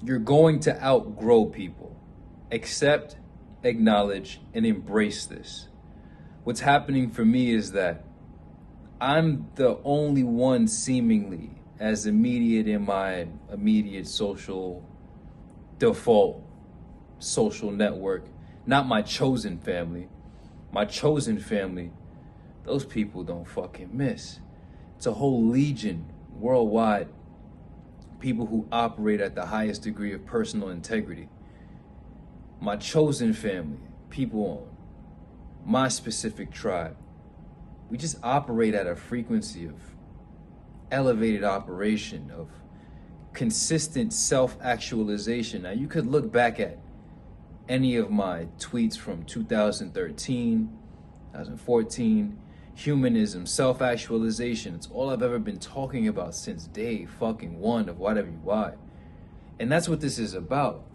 You're going to outgrow people. Accept, acknowledge, and embrace this. What's happening for me is that I'm the only one seemingly as immediate in my immediate default social network, not my chosen family. My chosen family, those people don't fucking miss. It's a whole legion worldwide, people who operate at the highest degree of personal integrity. My chosen family, people on my specific tribe, we just operate at a frequency of elevated operation, of consistent self-actualization. Now, you could look back at any of my tweets from 2013, 2014, humanism, self-actualization. It's all I've ever been talking about since day fucking one of 𝑦𝐻𝑊𝐻. And that's what this is about.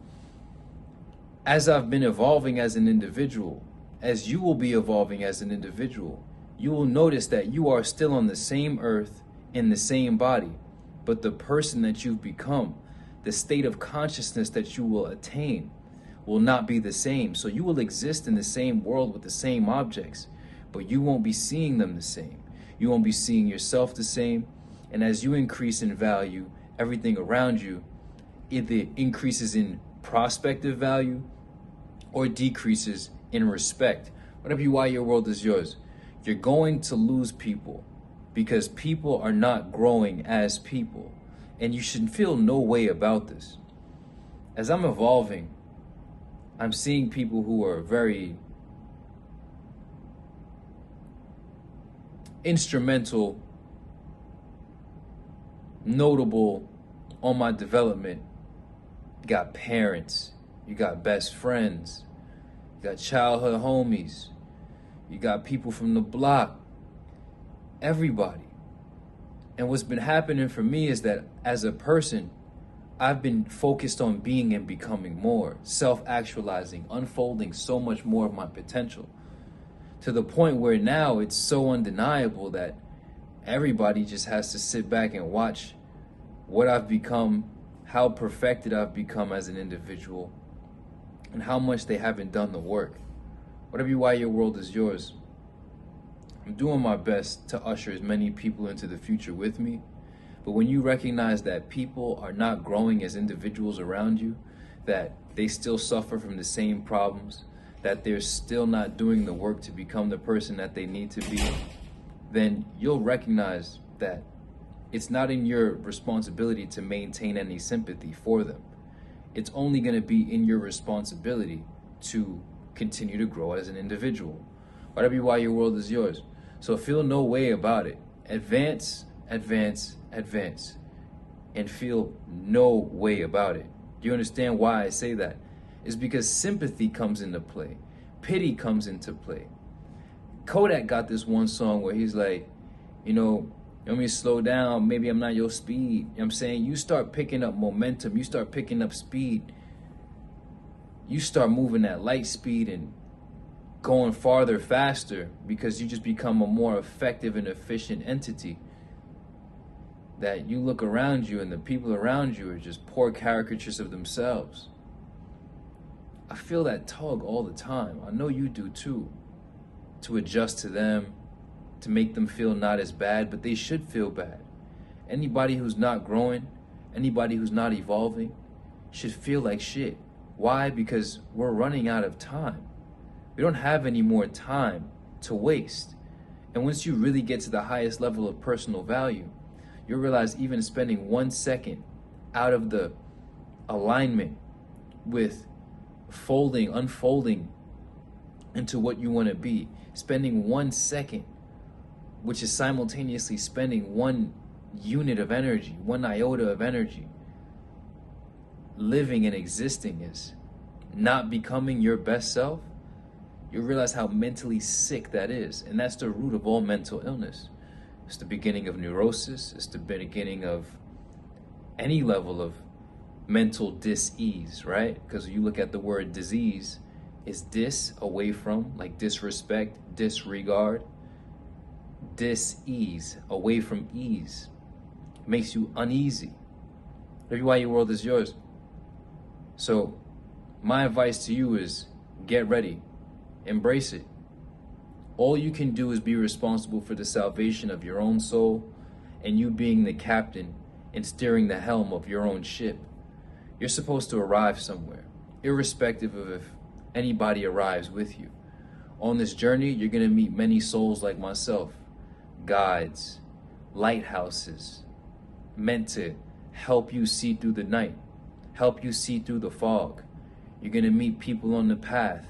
As I've been evolving as an individual, as you will be evolving as an individual, you will notice that you are still on the same earth, in the same body, but the person that you've become, the state of consciousness that you will attain, will not be the same. So you will exist in the same world with the same objects, but you won't be seeing them the same. You won't be seeing yourself the same. And as you increase in value, everything around you either increases in prospective value or decreases in respect. Whatever you why your world is yours. You're going to lose people because people are not growing as people. And you should feel no way about this. As I'm evolving, I'm seeing people who are very instrumental, notable on my development. You got parents, you got best friends, you got childhood homies, you got people from the block, everybody. And what's been happening for me is that as a person, I've been focused on being and becoming more, self-actualizing, unfolding so much more of my potential, to the point where now it's so undeniable that everybody just has to sit back and watch what I've become, how perfected I've become as an individual, and how much they haven't done the work. Whatever you why your world is yours. I'm doing my best to usher as many people into the future with me. But when you recognize that people are not growing as individuals around you, that they still suffer from the same problems, that they're still not doing the work to become the person that they need to be, then you'll recognize that it's not in your responsibility to maintain any sympathy for them. It's only going to be in your responsibility to continue to grow as an individual. Whatever you why your world is yours. So feel no way about it. Advance, advance, advance, and feel no way about it. Do you understand why I say that? It's because sympathy comes into play. Pity comes into play. Kodak got this one song where he's like, you know, let me slow down, maybe I'm not your speed. You know what I'm saying? You start picking up momentum, you start picking up speed. You start moving at light speed and going farther, faster, because you just become a more effective and efficient entity. That you look around you and the people around you are just poor caricatures of themselves. I feel that tug all the time. I know you do too. To adjust to them, to make them feel not as bad, but they should feel bad. Anybody who's not growing, anybody who's not evolving, should feel like shit. Why? Because we're running out of time. We don't have any more time to waste. And once you really get to the highest level of personal value, you'll realize even spending 1 second out of the alignment with unfolding into what you want to be, spending 1 second, which is simultaneously spending 1 unit of energy, 1 iota of energy, living and existing is not becoming your best self, you'll realize how mentally sick that is. And that's the root of all mental illness. It's the beginning of neurosis. It's the beginning of any level of mental dis-ease, right? Because you look at the word disease, it's dis, away from, like disrespect, disregard. Dis-ease, away from ease. Makes you uneasy. That's why your world is yours. So my advice to you is get ready, embrace it. All you can do is be responsible for the salvation of your own soul and you being the captain and steering the helm of your own ship. You're supposed to arrive somewhere, irrespective of if anybody arrives with you. On this journey, you're going to meet many souls like myself, guides, lighthouses, meant to help you see through the night, help you see through the fog. You're going to meet people on the path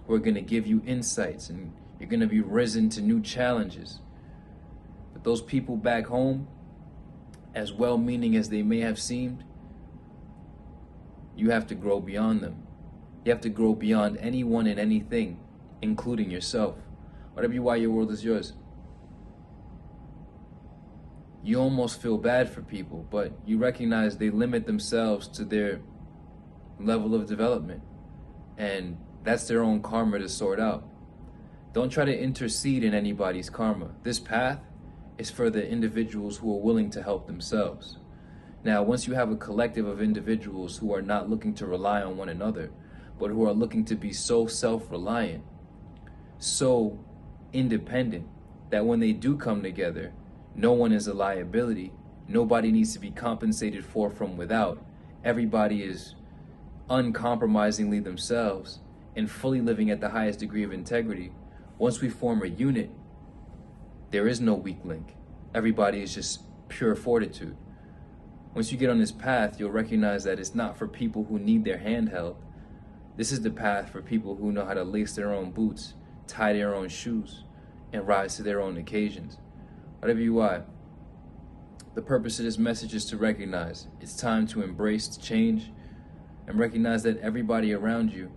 who are going to give you insights, and you're going to be risen to new challenges. But those people back home, as well-meaning as they may have seemed, you have to grow beyond them. You have to grow beyond anyone and anything, including yourself. Why your world is yours. You almost feel bad for people, but you recognize they limit themselves to their level of development, and that's their own karma to sort out. Don't try to intercede in anybody's karma. This path is for the individuals who are willing to help themselves. Now, once you have a collective of individuals who are not looking to rely on one another, but who are looking to be so self-reliant, so independent, that when they do come together, no one is a liability, nobody needs to be compensated for from without, everybody is uncompromisingly themselves and fully living at the highest degree of integrity. Once we form a unit, there is no weak link. Everybody is just pure fortitude. Once you get on this path, you'll recognize that it's not for people who need their hand held. This is the path for people who know how to lace their own boots, tie their own shoes, and rise to their own occasions. Why, the purpose of this message is to recognize it's time to embrace change and recognize that everybody around you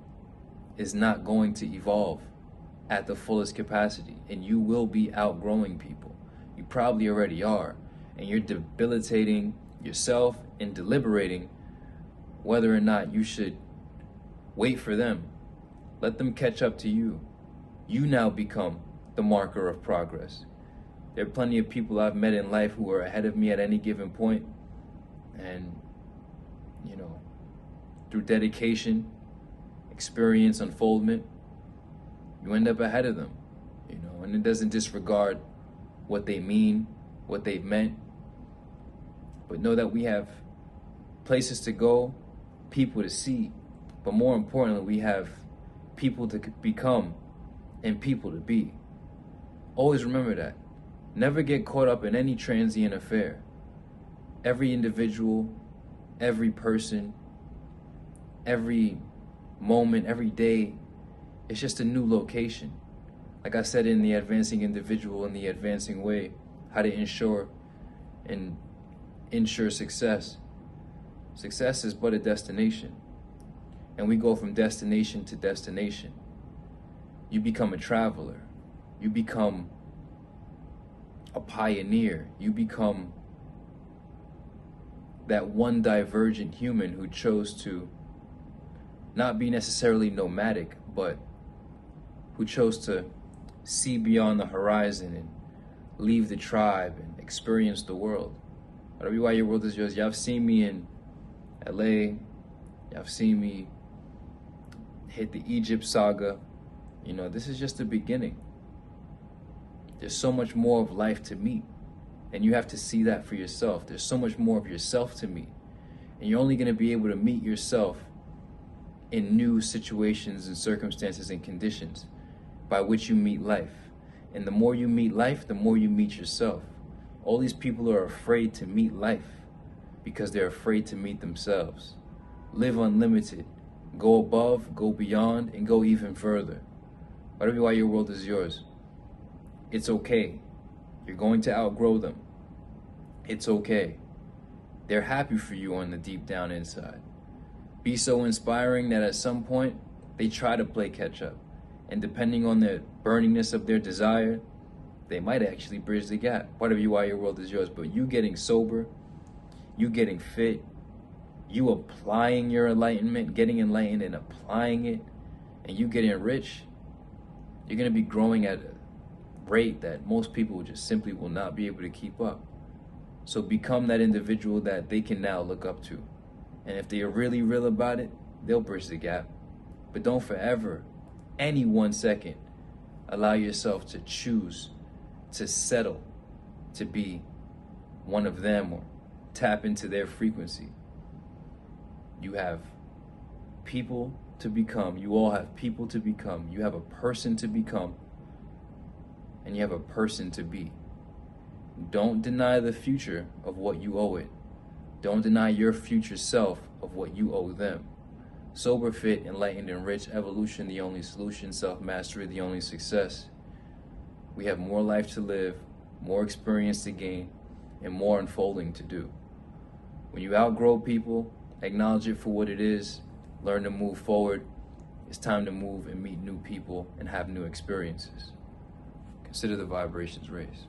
is not going to evolve at the fullest capacity, and you will be outgrowing people. You probably already are, and you're debilitating yourself and deliberating whether or not you should wait for them. Let them catch up to you. You now become the marker of progress. There are plenty of people I've met in life who are ahead of me at any given point, and through dedication, experience, unfoldment, you end up ahead of them, and it doesn't disregard what they mean, what they've meant, but know that we have places to go, people to see, but more importantly, we have people to become and people to be. Always remember that. Never get caught up in any transient affair. Every individual, every person, every moment, every day, it's just a new location. Like I said in the Advancing Individual in the Advancing Way, how to ensure success. Success is but a destination. And we go from destination to destination. You become a traveler. You become a pioneer. You become that one divergent human who chose to not be necessarily nomadic, but who chose to see beyond the horizon and leave the tribe and experience the world. Why your world is yours. Y'all have seen me in LA. Y'all have seen me hit the Egypt saga. This is just the beginning. There's so much more of life to meet, and you have to see that for yourself. There's so much more of yourself to meet, and you're only going to be able to meet yourself in new situations and circumstances and conditions by which you meet life. And the more you meet life, the more you meet yourself. All these people are afraid to meet life because they're afraid to meet themselves. Live unlimited. Go above, go beyond, and go even further. Why your world is yours. It's okay. You're going to outgrow them. It's okay. They're happy for you on the deep down inside. Be so inspiring that at some point, they try to play catch up. And depending on the burningness of their desire, they might actually bridge the gap. Why your world is yours. But you getting sober, you getting fit, you applying your enlightenment, getting enlightened and applying it, and you getting rich, you're going to be growing at a rate that most people just simply will not be able to keep up. So become that individual that they can now look up to. And if they are really real about it, they'll bridge the gap. But don't forever, any 1 second, allow yourself to choose to settle to be one of them or tap into their frequency. You have people to become. You all have people to become. You have a person to become, and you have a person to be. Don't deny the future of what you owe it. Don't deny your future self of what you owe them. Sober, fit, enlightened, and rich, evolution, the only solution, self-mastery, the only success. We have more life to live, more experience to gain, and more unfolding to do. When you outgrow people, acknowledge it for what it is, learn to move forward. It's time to move and meet new people and have new experiences. Consider the vibrations raised.